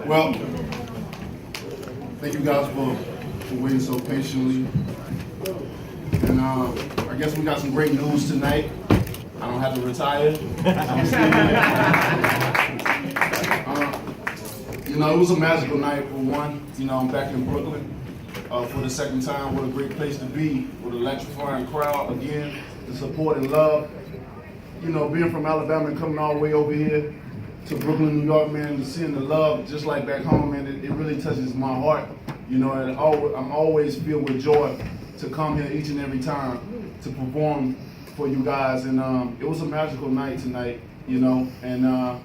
Well, thank you guys for waiting so patiently. And I guess we got some great news tonight. I don't have to retire. It was a magical night for one. I'm back in Brooklyn for the second time. What a great place to be with an electrifying crowd again, the support and love. Being from Alabama and coming all the way over here to Brooklyn, New York, man, and seeing the love just like back home, man, it really touches my heart. And I'm always filled with joy to come here each and every time to perform for you guys. And it was a magical night tonight, and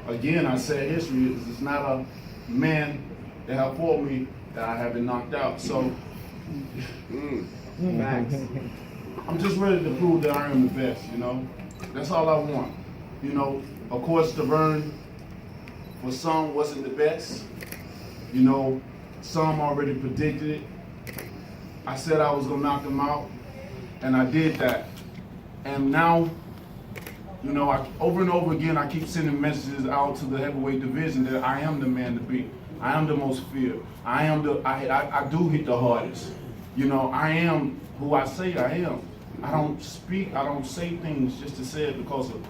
again, I said history. It's not a man that have fought me that I haven't knocked out. So I'm just ready to prove that I am the best, That's all I want. Of course, the burn for some wasn't the best. Some already predicted it. I said I was gonna knock them out, and I did that. And now, over and over again, I keep sending messages out to the heavyweight division that I am the man to beat. I am the most feared. I do hit the hardest. I am who I say I am. I don't say things just to say it because of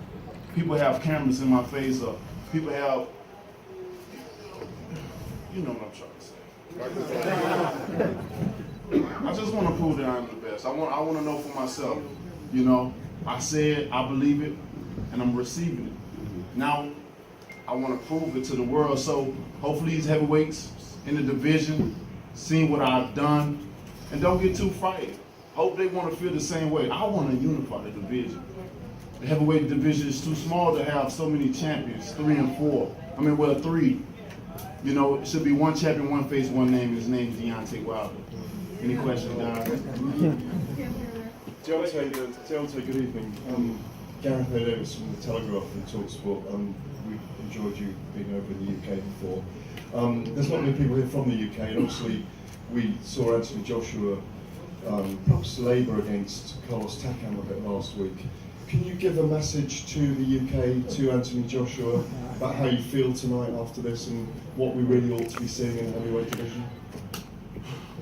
people have cameras in my face or people have, what I'm trying to say. I just want to prove that I'm the best. I want to know for myself. I say it, I believe it, and I'm receiving it. Now, I want to prove it to the world. So hopefully these heavyweights in the division, seeing what I've done, and don't get too frightened. Hope they want to feel the same way. I want to unify the division. The heavyweight division is too small to have so many champions, 3 and 4. 3. It should be one champion, one face, one name. His name's Deontay Wilder. Any questions, guys? Deontay, good evening. Gareth Davis from The Telegraph and TalkSport. We've enjoyed you being over in the UK before. There's not many people here from the UK, and obviously we saw Anthony Joshua perhaps labour against Carlos Takam a bit last week. Can you give a message to the UK, to Anthony Joshua, about how you feel tonight after this and what we really ought to be seeing in the heavyweight division?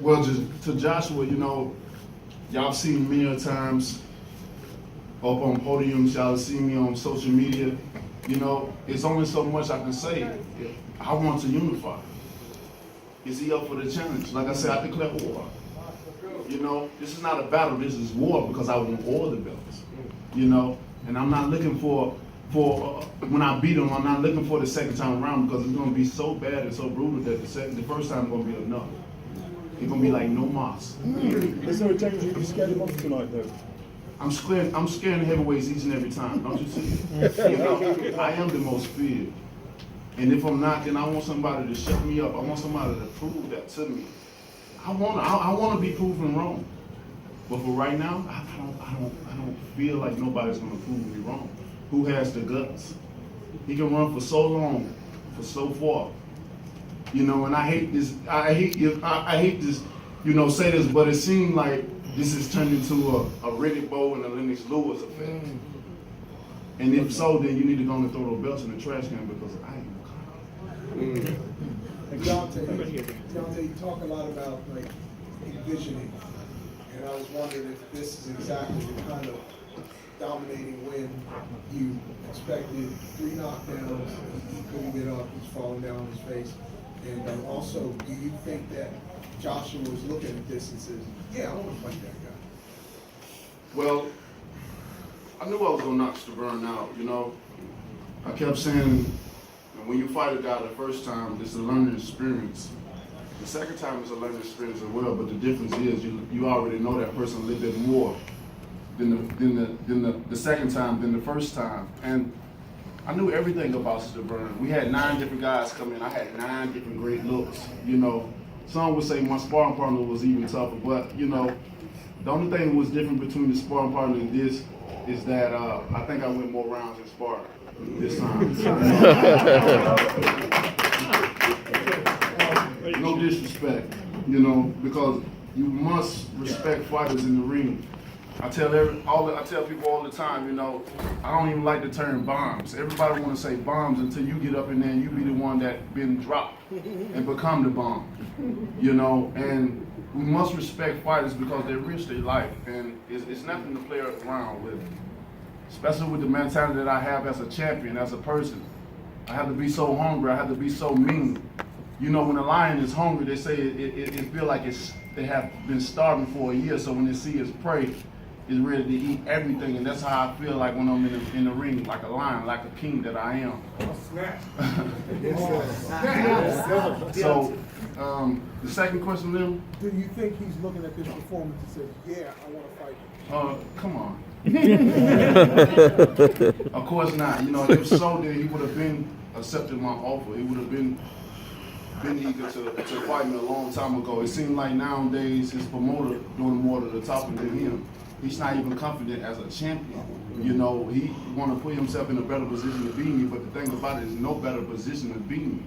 Well, just to Joshua, y'all seen me many times up on podiums, y'all see me on social media. It's only so much I can say. I want to unify. Is he up for the challenge? Like I said, I declare war. This is not a battle, this is war because I want all the belts. And I'm not looking for when I beat him, I'm not looking for the second time around because it's going to be so bad and so brutal that the first time is going to be enough. It's going to be like no mas. Is there a danger you scared him off tonight, though? I'm scaring the heavyweights each and every time, don't you see? I am the most feared. And if I'm not, then I want somebody to shut me up. I want somebody to prove that to me. I want to be proven wrong. But for right now, I don't feel like nobody's going to prove me wrong. Who has the guts? He can run for so long, for so far. And I hate this. I hate this. Say this, but it seemed like this has turned into a Riddick Bowe and a Lennox Lewis effect. And if so, then you need to go and throw those belts in the trash can because I ain't gonna come. Deontay, you talk a lot about envisioning, and I was wondering if this is exactly the kind of dominating win you expected. 3 knockdowns, he couldn't get up, he's falling down on his face. And also, do you think that Joshua was looking at this and says, yeah, I want to fight that guy? Well, I knew I was gonna knock Stavern out, I kept saying, when you fight a guy the first time, it's a learning experience. The second time is a learning experience as well, but the difference is you already know that person a little bit more than the second time, than the first time. And I knew everything about Stavern. We had 9 different guys come in. I had 9 different great looks, Some would say my sparring partner was even tougher, but the only thing that was different between the sparring partner and this is that I think I went more rounds in sparring this time. No disrespect, because you must respect fighters in the ring. I tell people all the time, you know, I don't even like the term bombs. Everybody want to say bombs until you get up in there and you be the one that been dropped and become the bomb, you know. And we must respect fighters because they risk their life, and it's nothing to play around with. Especially with the mentality that I have as a champion, as a person. I have to be so hungry. I have to be so mean. You know, when a lion is hungry, they say it feel like they have been starving for a year. So when they see its prey, it's ready to eat everything, and that's how I feel like when I'm in the ring, like a lion, like a king that I am. So, the second question, then. Do you think he's looking at this performance and said, "Yeah, I want to fight"? Come on. Of course not. You know, if so, then he would have been accepted my offer. He would have been eager to fight me a long time ago. It seemed like nowadays his promoter doing more to the talking than him. He's not even confident as a champion. You know, he want to put himself in a better position to beat me, but the thing about it is no better position to beat me.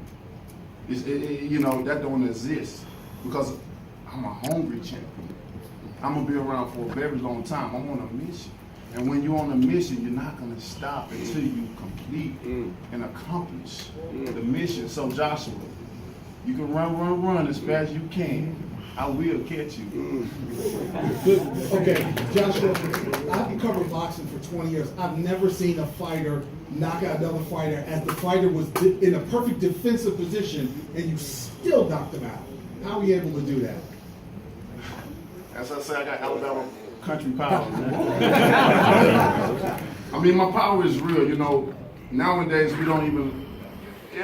You know, that don't exist because I'm a hungry champion. I'm going to be around for a very long time. I'm on a mission. And when you're on a mission, you're not going to stop until you complete and accomplish the mission. So Joshua, you can run as fast as you can. I will catch you. Okay, Joshua, I've been covering boxing for 20 years. I've never seen a fighter knock out another fighter as the fighter was in a perfect defensive position and you still knocked him out. How are you able to do that? As I say, I got Alabama country power, man. I mean, my power is real, you know. Nowadays, it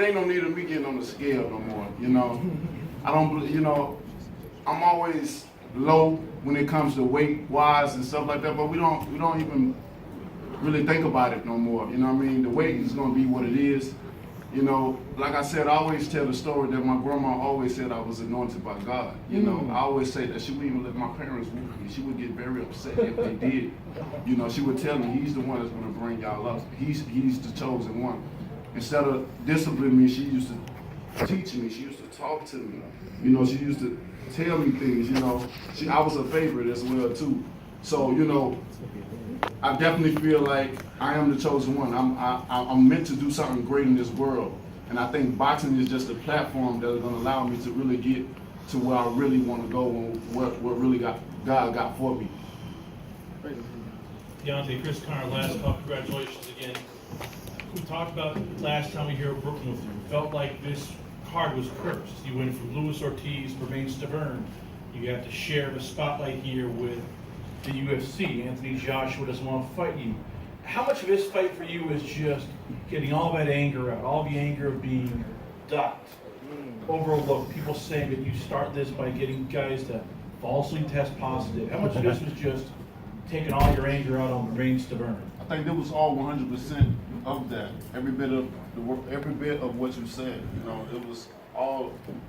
ain't no need of me getting on the scale no more, you know. I'm always low when it comes to weight-wise and stuff like that, but we don't even really think about it no more, you know what I mean? The weight is gonna be what it is. You know, like I said, I always tell the story that my grandma always said I was anointed by God. You know, I always say that she wouldn't even let my parents whoop me. She would get very upset if they did. You know, she would tell me, he's the one that's going to bring y'all up. He's the chosen one. Instead of disciplining me, she used to teach me. She used to talk to me. You know, she used to tell me things, you know. I was a favorite as well, too. So, you know, I definitely feel like I am the chosen one. I'm meant to do something great in this world. And I think boxing is just a platform that's going to allow me to really get to where I really want to go and what really God got for me. Deontay, Chris Connor, last call. Congratulations again. We talked about last time we were here at Brooklyn with you. Felt like this card was cursed. You went from Luis Ortiz, Bermane Stiverne. You have to share the spotlight here with the UFC. Anthony Joshua doesn't want to fight you. How much of this fight for you is just getting all that anger out, all the anger of being ducked, overlooked, people saying that you start this by getting guys to falsely test positive? How much of this was just taking all your anger out on Bermane Stiverne? I think it was all 100% of that. Every bit of what you said. You know, it was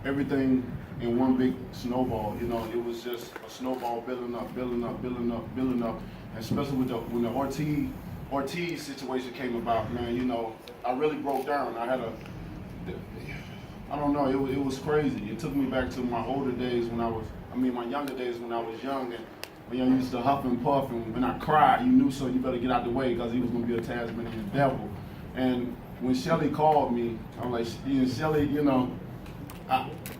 everything in one big snowball. You know, it was just a snowball building up, and especially when the Ortiz situation came about, man. You know, I really broke down. I don't know. It was crazy. It took me back to my older days my younger days when I was young, and when I used to huff and puff, and when I cried, you knew, so you better get out the way because he was going to be a Tasmanian devil. And when Shelly called me, I'm like, Shelly, you know,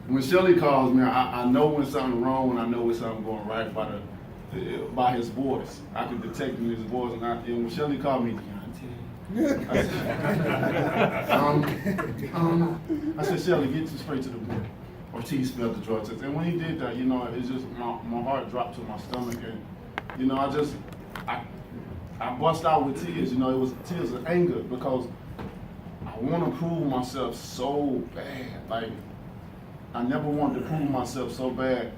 when Shelly calls me, I know when something's wrong and I know when something's going right by his voice. I can detect in his voice. And when Shelly called me, I said, Shelly, get straight to the point. Ortiz spelled the drug test. And when he did that, you know, it's just, my heart dropped to my stomach. And, you know, I bust out with tears. You know, it was tears of anger because I want to prove myself so bad. Like, I never wanted to prove myself so bad.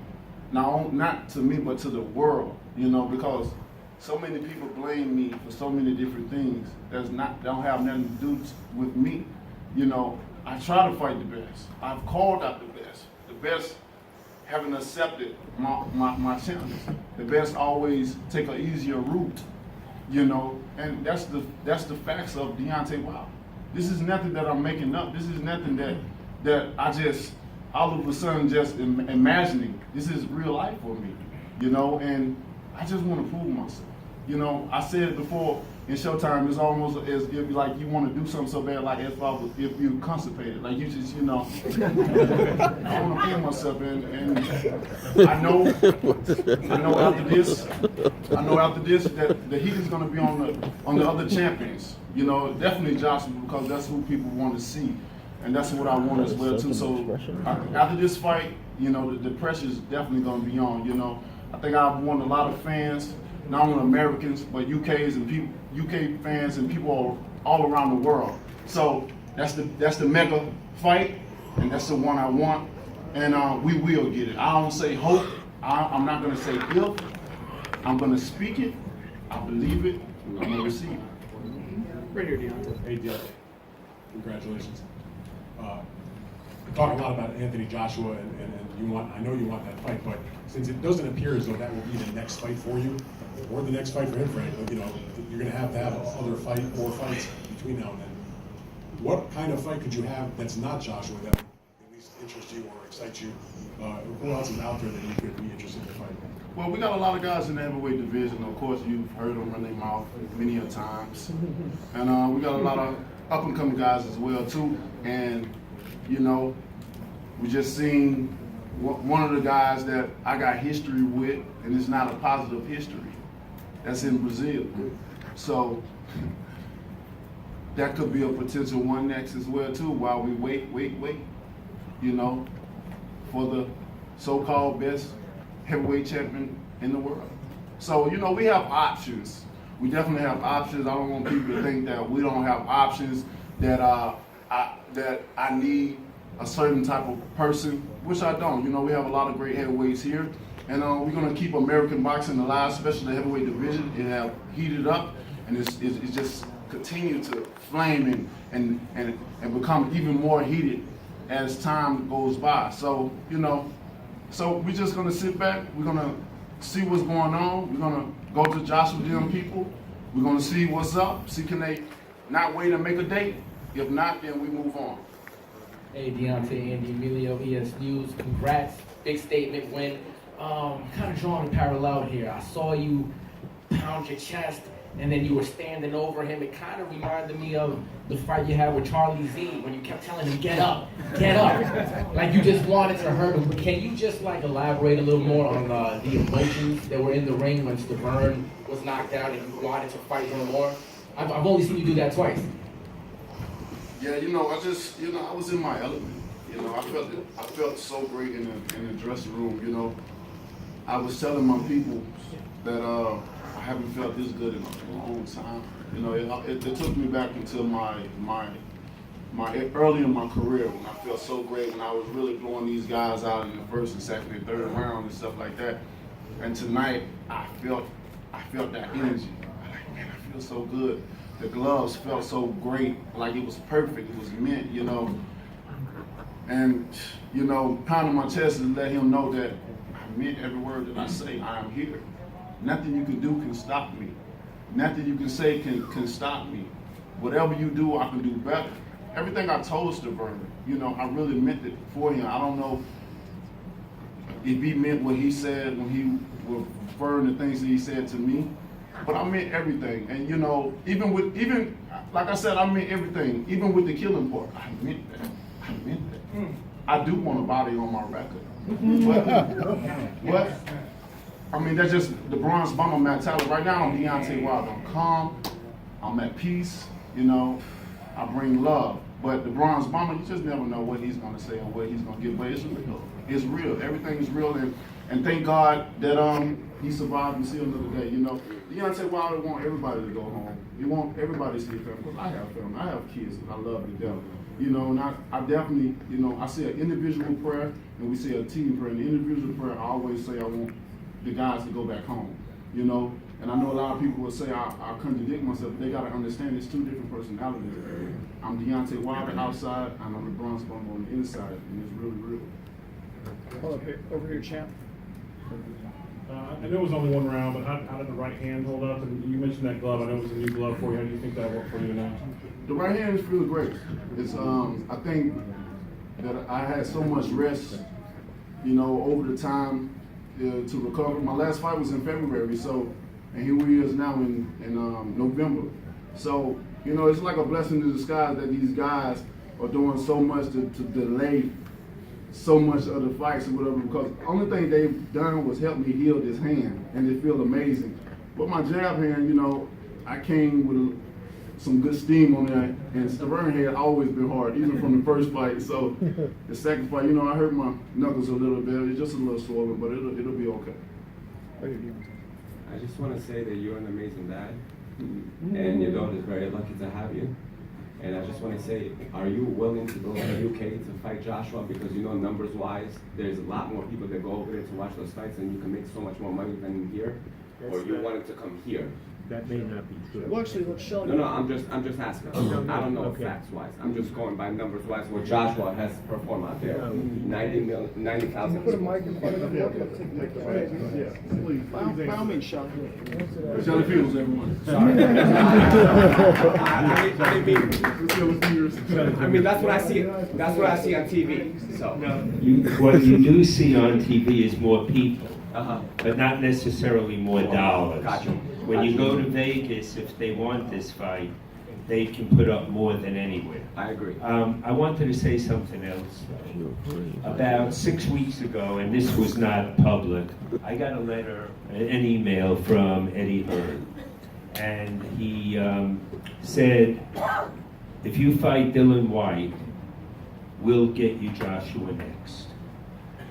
Now, not to me, but to the world, you know, because so many people blame me for so many different things that don't have nothing to do with me. You know, I try to fight the best. I've called out the best. The best haven't accepted my challenge. The best always take an easier route, you know, and that's the facts of Deontay Wilder. This is nothing that I'm making up. This is nothing that I just all of a sudden just imagining. This is real life for me, you know, and I just want to prove myself. You know, I said it before in Showtime. It's almost as if like you want to do something so bad, like if you constipated, like you just, you know, I want to kill myself, and I know after this that the heat is going to be on the other champions. You know, definitely Joshua, because that's who people want to see, and that's what I want as well too. So after this fight, you know, the pressure is definitely going to be on. You know, I think I've won a lot of fans, not only Americans but UKs and people, UK fans and people all around the world. So that's the mega fight, and that's the one I want, and we will get it. I don't say hope. I'm not going to say if. I'm going to speak it. I believe it. I'm going to receive it. Right here, Deontay. Hey, Deontay. Congratulations. We talk a lot about Anthony Joshua, and you want. I know you want that fight, but since it doesn't appear as though that will be the next fight for you, or the next fight for him, frankly, you know, you're going to have other more fights between now and then. What kind of fight could you have that's not Joshua that at least interests you or excites you? Who else is out there that you could be interested in fighting? Well, we got a lot of guys in the heavyweight division. Of course, you've heard them run their mouth many a times. And we got a lot of up-and-coming guys as well, too. And, you know, we just seen one of the guys that I got history with, and it's not a positive history. That's in Brazil. So that could be a potential one next as well, too, while we wait, you know, for the so-called best heavyweight champion in the world. So, you know, we have options. We definitely have options. I don't want people to think that we don't have options, that I need a certain type of person, which I don't. You know, we have a lot of great heavyweights here, and we're going to keep American boxing alive, especially the heavyweight division. It have heated up, and it's just continue to flame and become even more heated as time goes by. So, you know, so we're just gonna sit back, we're gonna see what's going on, we're gonna go to Joshua them people, we're gonna see what's up, see can they not wait and make a date? If not, then we move on. Hey, Deontay, Andy Emilio, ES News, congrats, big statement win. Kind of drawing a parallel here. I saw you pound your chest, and then you were standing over him. It kind of reminded me of the fight you had with Charlie Z when you kept telling him, get up, like you just wanted to hurt him. Can you just like elaborate a little more on the emotions that were in the ring when Stavern was knocked out and you wanted to fight him more? I've only seen you do that twice. Yeah, you know, I was in my element. You know, I felt so great in the dressing room. You know, I was telling my people that I haven't felt this good in a long time. You know, it took me back into my early in my career when I felt so great, when I was really blowing these guys out in the first and second and third round and stuff like that. And tonight, I felt that energy. I'm like, man, I feel so good. The gloves felt so great, like it was perfect, it was meant, you know. And, you know, pounding my chest and let him know that I meant every word that I say. I am here. Nothing you can do can stop me. Nothing you can say can stop me. Whatever you do, I can do better. Everything I told Stavern, you know, I really meant it for him. I don't know if he meant what he said when he was referring to things that he said to me, but I meant everything. And you know, even like I said, I meant everything. Even with the killing part, I meant that. I do want a body on my record. What? I mean, that's just the bronze bomber mentality. Right now, I'm Deontay Wilder. I'm calm. I'm at peace. You know, I bring love. But the bronze bomber, you just never know what he's going to say or what he's going to get. But it's real. It's real. Everything is real. And thank God that he survived and see another day. You know, Deontay Wilder want everybody to go home. You want everybody to see family. Because I have family. I have kids and I love them to death. You know, and I definitely, you know, I say an individual prayer and we say a team prayer. And the individual prayer, I always say I want the guys to go back home, you know. And I know a lot of people will say I contradict myself, but they got to understand it's two different personalities. I'm Deontay Wilder outside, and I'm the bronze bomber on the inside, and it's really real. Hold up here, over here, champ. I know it was only one round, but how did the right hand hold up? And you mentioned that glove. I know it was a new glove for you. How do you think that worked for you now? The right hand is really great. It's I think that I had so much rest, you know, over the time to recover. My last fight was in February, so and here we is now in November. So, you know, it's like a blessing in disguise that these guys are doing so much to delay so much of the fights or whatever, because the only thing they've done was help me heal this hand, and it feels amazing. But my jab hand, you know, I came with some good steam on that, and Stavern had always been hard, even from the first fight. So the second fight, you know, I hurt my knuckles a little bit. It's just a little swollen, but it'll be okay. Right here, Deontay. I just want to say that you're an amazing dad, and your daughter is very lucky to have you. And I just want to say, are you willing to go to the UK to fight Joshua? Because you know, numbers-wise, there's a lot more people that go over there to watch those fights, and you can make so much more money than here. Or you wanted to come here? That may not be true. Well, actually, let's show you. No, I'm just asking. I don't know Okay. facts-wise. I'm just going by numbers-wise. What Joshua has performed out there, 90,000. Put a mic in front of him. By all means, Sean. Shelly Fields, everyone. Sorry. I mean, that's what I see. That's what I see on TV. So. What you do see on TV is more people, Uh-huh. but not necessarily more dollars. Gotcha. When you go to Vegas, if they want this fight, they can put up more than anywhere. I agree. I wanted to say something else. About 6 weeks ago, and this was not public, I got a letter, an email from Eddie Hearn. And he said, if you fight Dylan White, we'll get you Joshua next.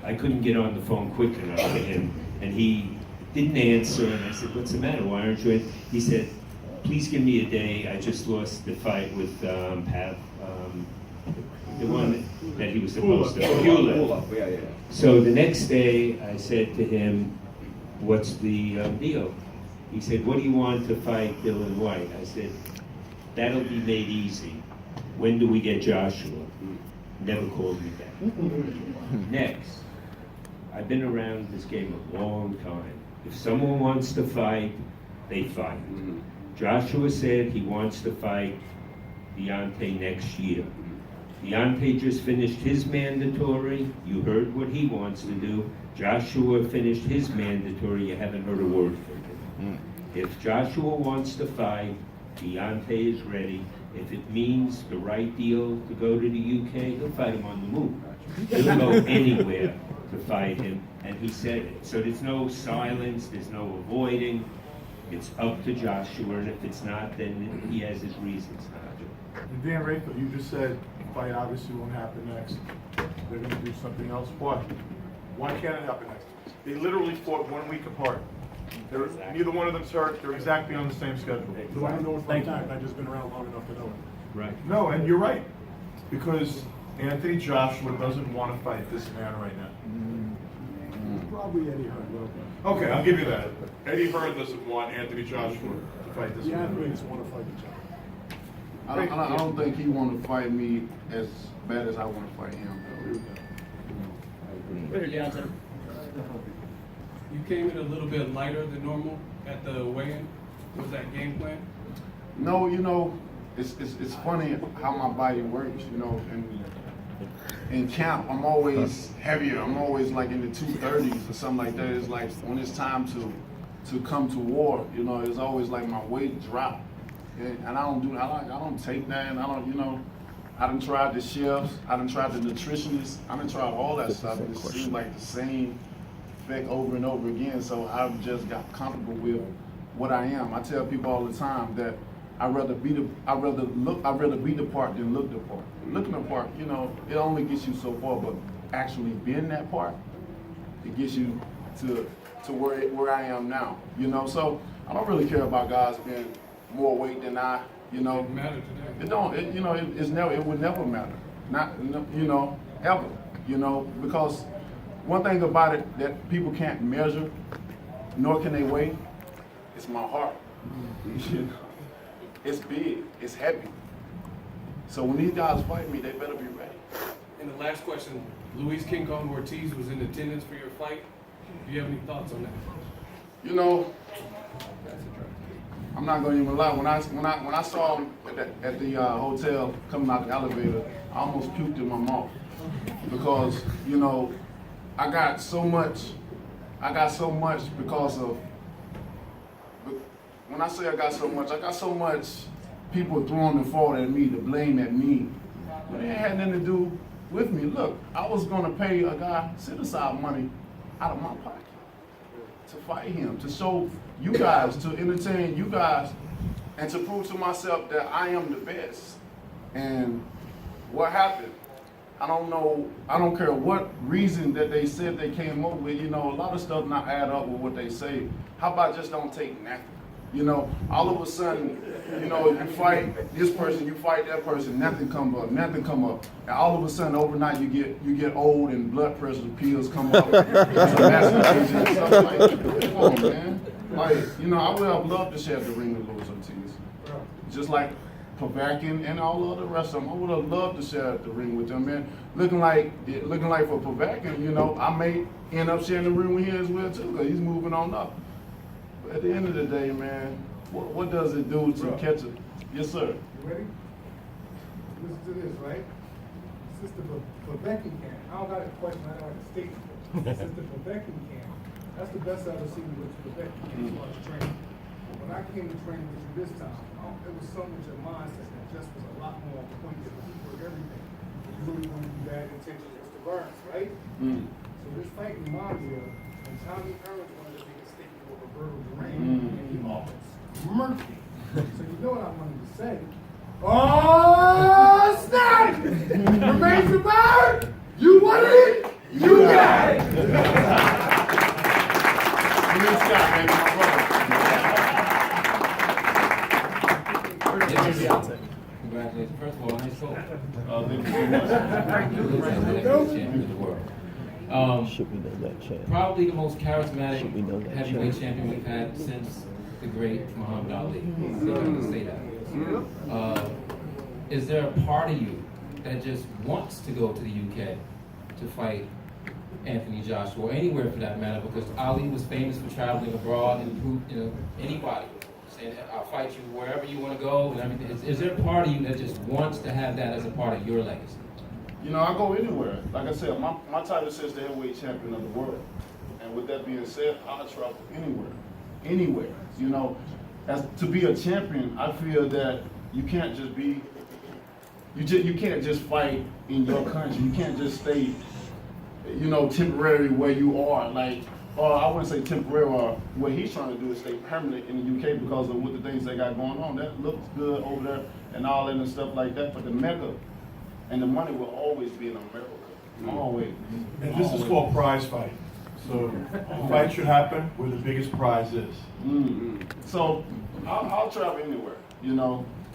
I couldn't get on the phone quick enough to him, and he didn't answer, and I said, what's the matter, why aren't you in? He said, please give me a day, I just lost the fight with Pat, the one that he was supposed to, Pula. Yeah. So the next day, I said to him, what's the deal? He said, what do you want to fight Dylan White? I said, that'll be made easy. When do we get Joshua? Never called me back. Next, I've been around this game a long time. If someone wants to fight, they fight. Joshua said he wants to fight Deontay next year. Deontay just finished his mandatory. You heard what he wants to do. Joshua finished his mandatory. You haven't heard a word from him. If Joshua wants to fight, Deontay is ready. If it means the right deal to go to the UK, he'll fight him on the move. He'll go anywhere to fight him, and he said it. So there's no silence, there's no avoiding. It's up to Joshua, and if it's not, then he has his reasons not to. And Dan Rafael, you just said the fight obviously won't happen next. They're going to do something else. Why? Why can't it happen next? They literally fought 1 week apart. Neither one of them's hurt. They're exactly on the same schedule. Do I know it for a fact? I've just been around long enough to know it. Right. No, and you're right. Because Anthony Joshua doesn't want to fight this man right now. Probably Eddie Hearn. Okay, I'll give you that. Eddie Hearn doesn't want Anthony Joshua to fight this man. athletes want to fight each other. I don't think he want to fight me as bad as I want to fight him. Right here, Deontay. You came in a little bit lighter than normal at the weigh-in. Was that game plan? No, you know, it's funny how my body works, you know, and in camp, I'm always heavier. I'm always like in the 230s or something like that. It's like when it's time to come to war, you know, it's always like my weight drop. And I don't take that, and I don't, you know, I done tried the chefs, I done tried the nutritionists, I done tried all that stuff. It seems like the same effect over and over again. So I've just got comfortable with what I am. I tell people all the time that I'd rather be the part than look the part. Looking the part, you know, it only gets you so far, but actually being that part, it gets you to where I am now. You know, so I don't really care about guys being more weight than I. You know, It mattered today. it don't. It, you know, it would never matter. Not, you know, ever. You know, because one thing about it that people can't measure, nor can they weigh, it's my heart. You know? It's big, it's heavy. So when these guys fight me, they better be ready. And the last question, Luis King Kong Ortiz was in attendance for your fight. Do you have any thoughts on that? You know, I'm not gonna even lie. When I saw him at the hotel coming out the elevator, I almost puked in my mouth because, you know, I got so much because when I say I got so much people throwing the fault at me, the blame at me. But it had nothing to do with me. Look, I was gonna pay a guy set aside money out of my pocket to fight him, to show you guys, to entertain you guys, and to prove to myself that I am the best. And what happened? I don't know, I don't care what reason that they said they came up with, a lot of stuff not add up with what they say. How about just don't take nothing? All of a sudden, you fight this person, you fight that person, nothing come up. And all of a sudden, overnight, you get old and blood pressure pills come up. And stuff like, come on, man. Like, I would have loved to share the ring with Luis Ortiz. Just like Povetkin and all of the rest of them. I would have loved to share the ring with them, man. Looking like for Povetkin, I may end up sharing the ring with him as well, too, because he's moving on up. At the end of the day, man, what does it do to catch it? Yes, sir. You ready? Listen to this, right? Sister Povetkin camp. I don't got a question, I don't have a statement. Sister Povetkin camp. That's the best I've ever seen with Povetkin camp as far as training. When I came to training with you this time, it was so much your mindset that just was a lot more on point to keep everything. You really want to do bad intentions with the burns, right? So this fight reminds me of when Tommy Hearns wanted to make a statement with Roberto Duran, and he almost murked me. So you know what I wanted to say? Oh, snap! Remains the bird! You wanted it! You got it! Scott, baby, my brother. Congratulations. First of all, nice talk. Thank you so much. Should we know that champ? Probably the most charismatic Should we know that heavyweight champ? champion we've had since the great Muhammad Ali. They can say that. Is there a part of you that just wants to go to the UK to fight Anthony Joshua, or anywhere for that matter? Because Ali was famous for traveling abroad and proved, anybody saying, I'll fight you wherever you want to go and everything. Is there a part of you that just wants to have that as a part of your legacy? I go anywhere. Like I said, my title says the heavyweight champion of the world. And with that being said, I'll travel anywhere. Anywhere. As to be a champion, I feel that you can't just be, you can't just fight in your country. You can't just stay, temporary where you are. Like, or I wouldn't say temporary, or what he's trying to do is stay permanent in the UK because of what the things they got going on. That looks good over there and all that and stuff like that. But the mecca and the money will always be in America. Always. And this is called prize fight. So the fight should happen where the biggest prize is. So I'll travel anywhere.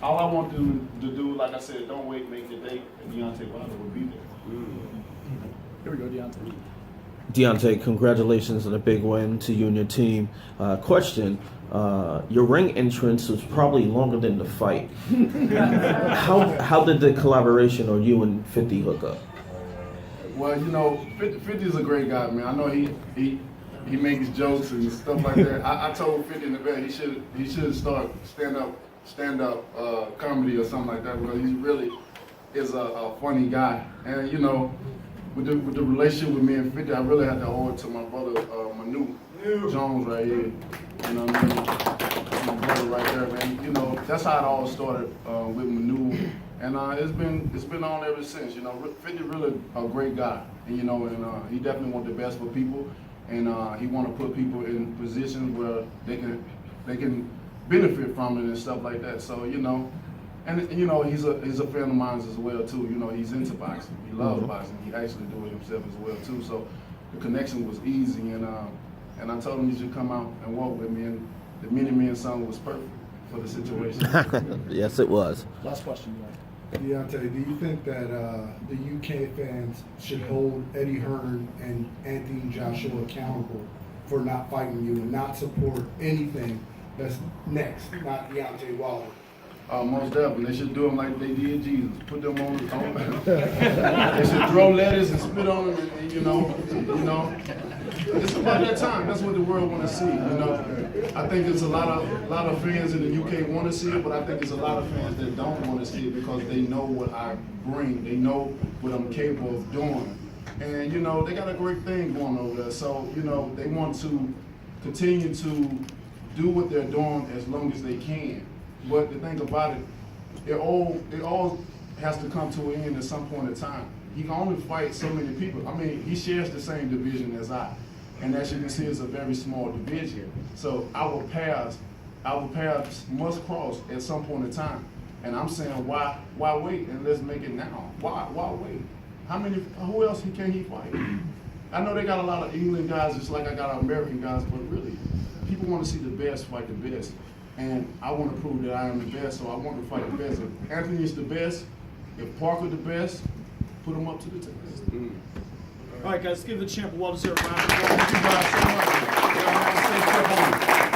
All I want to do, like I said, don't wait, make the date, and Deontay Wilder will be there. Here we go, Deontay. Deontay, congratulations on a big win to you and your team. Question, your ring entrance was probably longer than the fight. How did the collaboration or you and 50 hook up? Well, 50 is a great guy, man. I know he makes jokes and stuff like that. I told 50 in the back he should start stand up comedy or something like that, because he really is a funny guy. And with the relationship with me and 50, I really had to owe it to my brother Manu Jones right here. My brother right there, man. That's how it all started with Manu, and it's been on ever since. 50 really a great guy, and he definitely want the best for people, and he want to put people in positions where they can benefit from it and stuff like that. So and he's a friend of mine as well too. He's into boxing. He loves boxing. He actually do it himself as well too. So the connection was easy, and I told him he should come out and walk with me, and the Mini Man song was perfect for the situation. Yes, it was. Last question, Deontay, do you think that the UK fans should hold Eddie Hearn and Anthony Joshua accountable for not fighting you and not support anything that's next, not Deontay Wilder? Most definitely. They should do them like they did Jesus. Put them on the phone. They should throw letters and spit on them, and it's about that time. That's what the world want to see. I think it's a lot of fans in the UK want to see it, but I think it's a lot of fans that don't want to see it because they know what I bring. They know what I'm capable of doing, and they got a great thing going over there. So they want to continue to do what they're doing as long as they can. But the thing about it, it all has to come to an end at some point in time. He can only fight so many people. I mean, he shares the same division as I. And as you can see, it's a very small division. So our paths must cross at some point in time. And I'm saying, why wait? And let's make it now. Why wait? Who else can he fight? I know they got a lot of England guys, just like I got American guys, but really, people want to see the best fight the best. And I want to prove that I am the best, so I want to fight the best. If Anthony is the best, if Parker the best, put him up to the test. All right, guys, let's give the champ a well-deserved round of applause. Thank you guys so much. Y'all have a safe trip home.